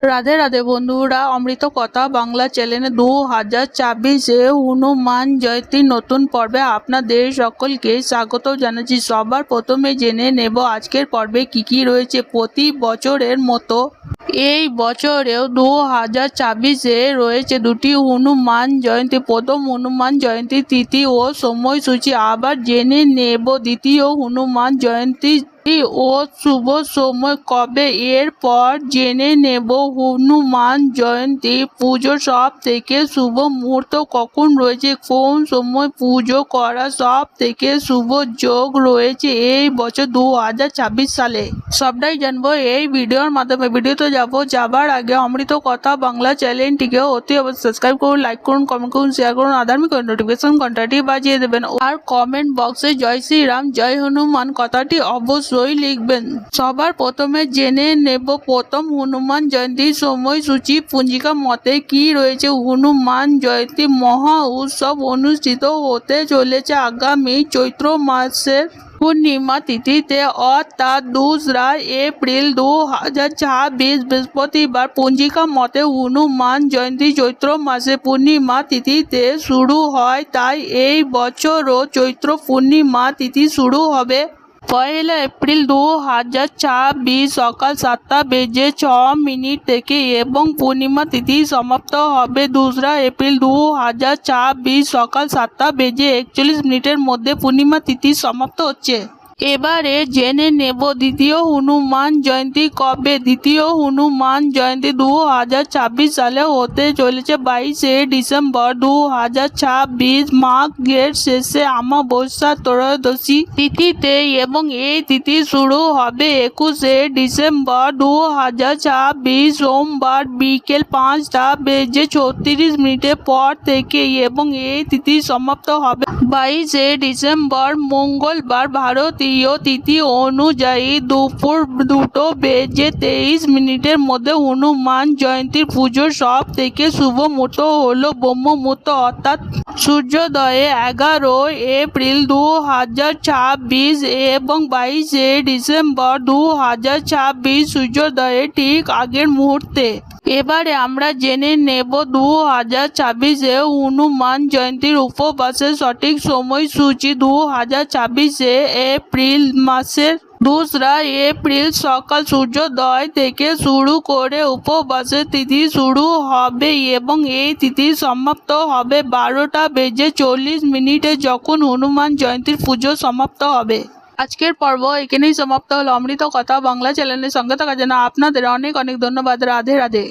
রাধে রাধে বন্ধুরা, অমৃত কথা বাংলা চ্যানেলে 2024 হনুমান জয়ন্তীর নতুন পর্বে আপনাদের সকলকে স্বাগত জানাচ্ছি। সবার প্রথমে জেনে নেব আজকের পর্বে কি কি রয়েছে। প্রতি বছরের মতো এই বছরেও 2024 রয়েছে দুটি হনুমান জয়ন্তী। প্রথম হনুমান জয়ন্তী তিথি ও সময়সূচি। আবার জেনে নেব দ্বিতীয় হনুমান জয়ন্তী ও শুভ সময় কবে। এরপর জেনে নেব হনুমান জয়ন্তী পুজোর সব থেকে শুভ মুহূর্ত কখন রয়েছে, কোন সময় পুজো করা সব থেকে শুভ যোগ রয়েছে এই বছর 2026 সালে। সবটাই জানবো এই ভিডিওর মাধ্যমে। ভিডিওতে যাবার আগে অমৃত কথা বাংলা চ্যানেলটিকে অতি অবশ্যই সাবস্ক্রাইব করুন, লাইক করুন, কমেন্ট করুন, শেয়ার করুন, আধার্মিক নোটিফিকেশন ঘন্টাটি বাজিয়ে দেবেন আর কমেন্ট বক্সে জয় শ্রীরাম জয় হনুমান কথাটি অবশ্যই লিখবেন। সবার প্রথমে জেনে নেব প্রথম হনুমান জয়ন্তীর সময়সূচি পঞ্জিকা মতে কি রয়েছে। হনুমান জয়ন্তী মহা উৎসব অনুষ্ঠিত হতে চলেছে আগামী চৈত্র মাসের পূর্ণিমা তিথিতে, অর্থাৎ 2রা এপ্রিল 2026 বৃহস্পতিবার। পঞ্জিকা মতে হনুমান জয়ন্তী চৈত্র মাসে পূর্ণিমা তিথিতে শুরু হয়, তাই এই বছরও চৈত্র পূর্ণিমা তিথি শুরু হবে 1 এপ্রিল 2026 সকাল 7:06 থেকে এবং পূর্ণিমা তিথি সমাপ্ত হবে 2রা এপ্রিল 2026 সকাল 7:41 মধ্যে। পূর্ণিমা তিথি সমাপ্ত হচ্ছে। এবারে জেনে নেব দ্বিতীয় হনুমান জয়ন্তী কবে। দ্বিতীয় হনুমান জয়ন্তী 2026 সালে হতে চলেছে 22 ডিসেম্বর 2026 মাঘের শেষে অমাবস্যা ত্রয়োদশী তিথিতে এবং এই তিথি শুরু হবে 21 ডিসেম্বর 2026 সোমবার বিকেল 5:36 পর থেকে এবং এই তিথি সমাপ্ত হবে 22 ডিসেম্বর মঙ্গলবার ভারতীয় তিথি অনুযায়ী দুপুর 2:23 মধ্যে। হনুমান জয়ন্তীর পুজোর সব থেকে শুভ মুহূর্ত হলো ব্রহ্ম মুহূর্ত, অর্থাৎ সূর্যোদয়ে 11 এপ্রিল 2026 এবং 22 ডিসেম্বর 2026 সূর্যোদয়ে ঠিক আগের মুহূর্তে। এবারে আমরা জেনে নেব 2026 হনুমান জয়ন্তীর উপবাসের সঠিক সময়সূচি। 2026 এপ্রিল মাসের 2রা এপ্রিল সকাল সূর্যোদয় থেকে শুরু করে উপবাসের তিথি শুরু হবে এবং এই তিথি সমাপ্ত হবে 12:40 যখন হনুমান জয়ন্তীর পুজো সমাপ্ত হবে। আজকের পর্ব এখানেই সমাপ্ত হলো। অমৃত কথা বাংলা চ্যানেলের সঙ্গে থাকার জন্য আপনাদের অনেক অনেক ধন্যবাদ। রাধে রাধে।